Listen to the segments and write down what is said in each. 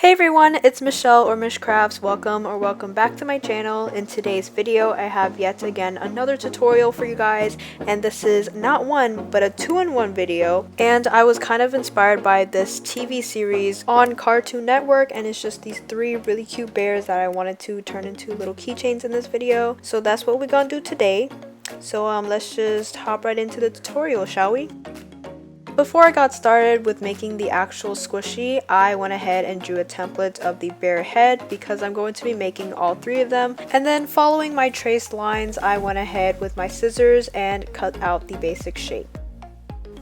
Hey everyone, it's Michelle or mishcrafts. Welcome back to my channel. In today's video, I have yet again another tutorial for you guys, and this is not one but a two-in-one video. And I was kind of inspired by this TV series on Cartoon Network, and it's just these three really cute bears that I wanted to turn into little keychains in this video. So that's what we're gonna do today. So let's just hop right into the tutorial, shall we? Before I got started with making the actual squishy, I went ahead and drew a template of the bear head because I'm going to be making all three of them. And then following my traced lines, I went ahead with my scissors and cut out the basic shape.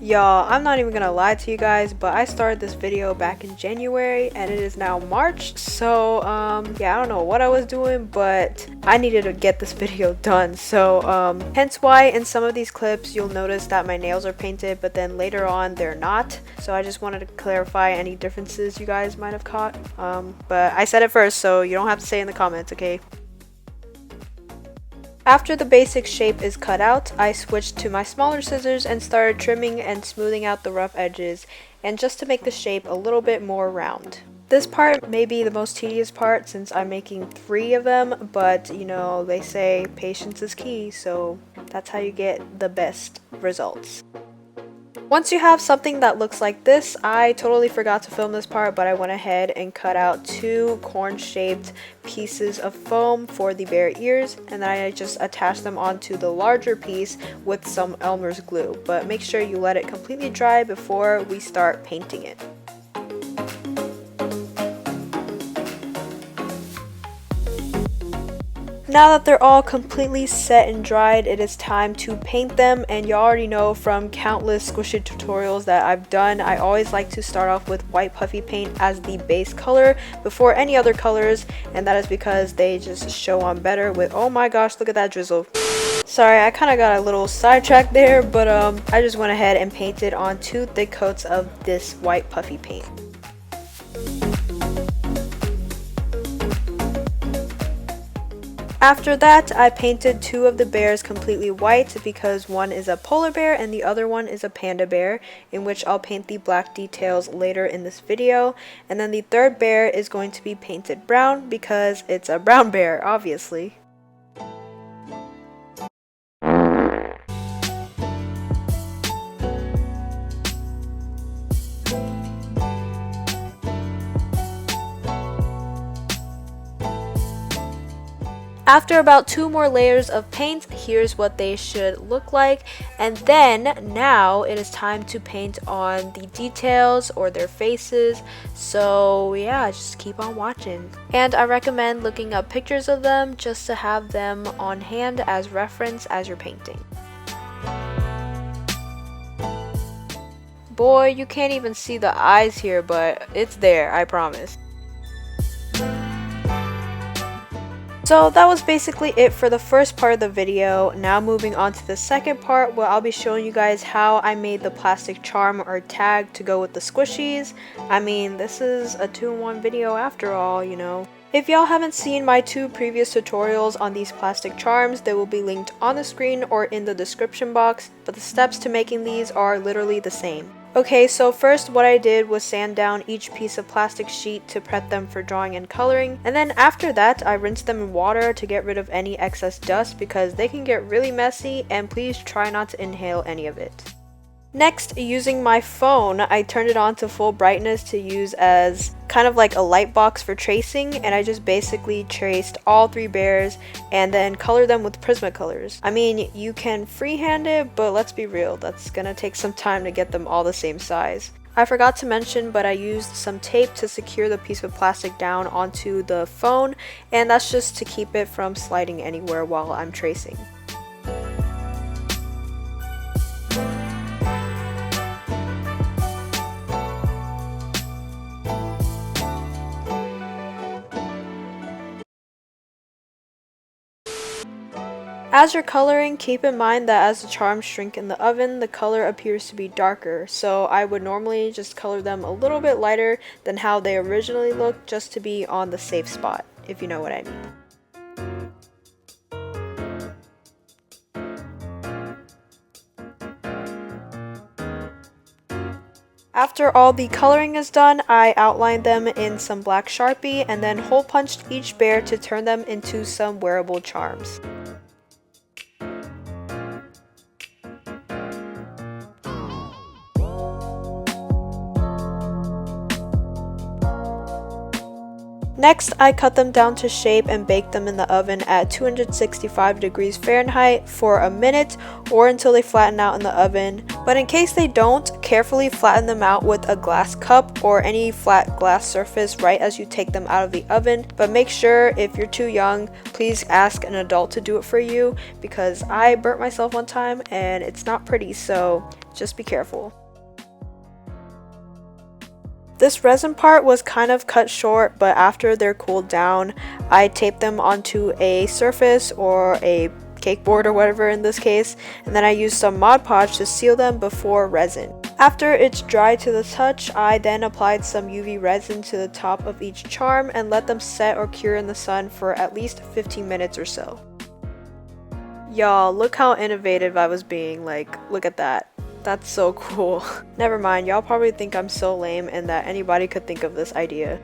Y'all, I'm not even gonna lie to you guys, but I started this video back in January and it is now March. So yeah, I don't know what I was doing, but I needed to get this video done. So hence why in some of these clips you'll notice that my nails are painted, but then later on they're not. So I just wanted to clarify any differences you guys might have caught. But I said it first, so you don't have to say in the comments, okay? After the basic shape is cut out, I switched to my smaller scissors and started trimming and smoothing out the rough edges, and just to make the shape a little bit more round. This part may be the most tedious part since I'm making three of them, but you know, they say patience is key, so that's how you get the best results. Once you have something that looks like this, I totally forgot to film this part, but I went ahead and cut out two corn-shaped pieces of foam for the bear ears, and then I just attached them onto the larger piece with some Elmer's glue. But make sure you let it completely dry before we start painting it. Now that they're all completely set and dried, it is time to paint them, and you already know from countless squishy tutorials that I've done, I always like to start off with white puffy paint as the base color before any other colors, and that is because they just show on better with, oh my gosh, look at that drizzle. Sorry, I kind of got a little sidetracked there, but I just went ahead and painted on 2 thick coats of this white puffy paint. After that, I painted 2 of the bears completely white because one is a polar bear and the other one is a panda bear, in which I'll paint the black details later in this video. And then the third bear is going to be painted brown because it's a brown bear, obviously. After about 2 more layers of paint, here's what they should look like. And then now it is time to paint on the details or their faces. So yeah, just keep on watching. And I recommend looking up pictures of them just to have them on hand as reference as you're painting. Boy, you can't even see the eyes here, but it's there, I promise. So that was basically it for the first part of the video. Now moving on to the second part, where I'll be showing you guys how I made the plastic charm or tag to go with the squishies. I mean, this is a 2-in-1 video after all, you know. If y'all haven't seen my 2 previous tutorials on these plastic charms, they will be linked on the screen or in the description box, but the steps to making these are literally the same. Okay, so first what I did was sand down each piece of plastic sheet to prep them for drawing and coloring, and then after that I rinsed them in water to get rid of any excess dust because they can get really messy, and please try not to inhale any of it. Next, using my phone, I turned it on to full brightness to use as kind of like a light box for tracing, and I just basically traced all 3 bears and then colored them with Prismacolors. I mean, you can freehand it, but let's be real, that's gonna take some time to get them all the same size. I forgot to mention, but I used some tape to secure the piece of plastic down onto the phone, and that's just to keep it from sliding anywhere while I'm tracing. As you're coloring, keep in mind that as the charms shrink in the oven, the color appears to be darker, so I would normally just color them a little bit lighter than how they originally looked, just to be on the safe spot, if you know what I mean. After all the coloring is done, I outlined them in some black Sharpie and then hole punched each bear to turn them into some wearable charms. Next, I cut them down to shape and baked them in the oven at 265 degrees Fahrenheit for a minute or until they flatten out in the oven. But in case they don't, carefully flatten them out with a glass cup or any flat glass surface right as you take them out of the oven. But make sure if you're too young, please ask an adult to do it for you, because I burnt myself one time and it's not pretty, so just be careful. This resin part was kind of cut short, but after they're cooled down, I taped them onto a surface or a cake board or whatever in this case, and then I used some Mod Podge to seal them before resin. After it's dry to the touch, I then applied some UV resin to the top of each charm and let them set or cure in the sun for at least 15 minutes or so. Y'all, look how innovative I was being, like, look at that. That's so cool. Never mind, y'all probably think I'm so lame and that anybody could think of this idea.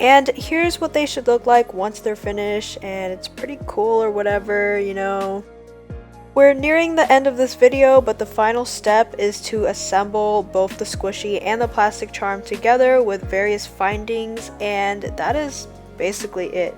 And here's what they should look like once they're finished, and it's pretty cool or whatever, you know. We're nearing the end of this video, but the final step is to assemble both the squishy and the plastic charm together with various findings, and that is basically it.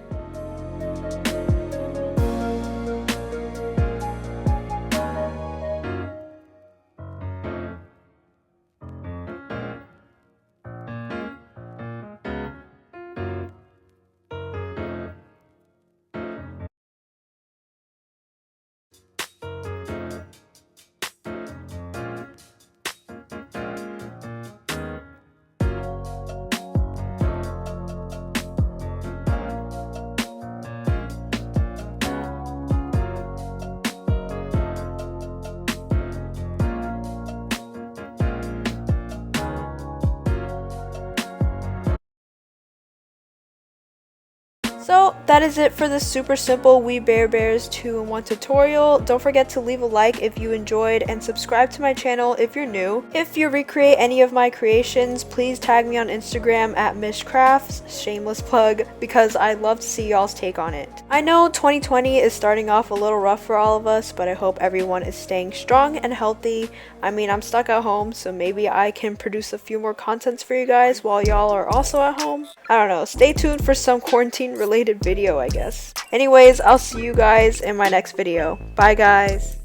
So that is it for this super simple We Bare Bears 2-in-1 tutorial. Don't forget to leave a like if you enjoyed and subscribe to my channel if you're new. If you recreate any of my creations, please tag me on Instagram at mishcrafts, shameless plug, because I'd love to see y'all's take on it. I know 2020 is starting off a little rough for all of us, but I hope everyone is staying strong and healthy. I mean, I'm stuck at home, so maybe I can produce a few more contents for you guys while y'all are also at home. I don't know, stay tuned for some quarantine related video, I guess. Anyways, I'll see you guys in my next video. Bye guys.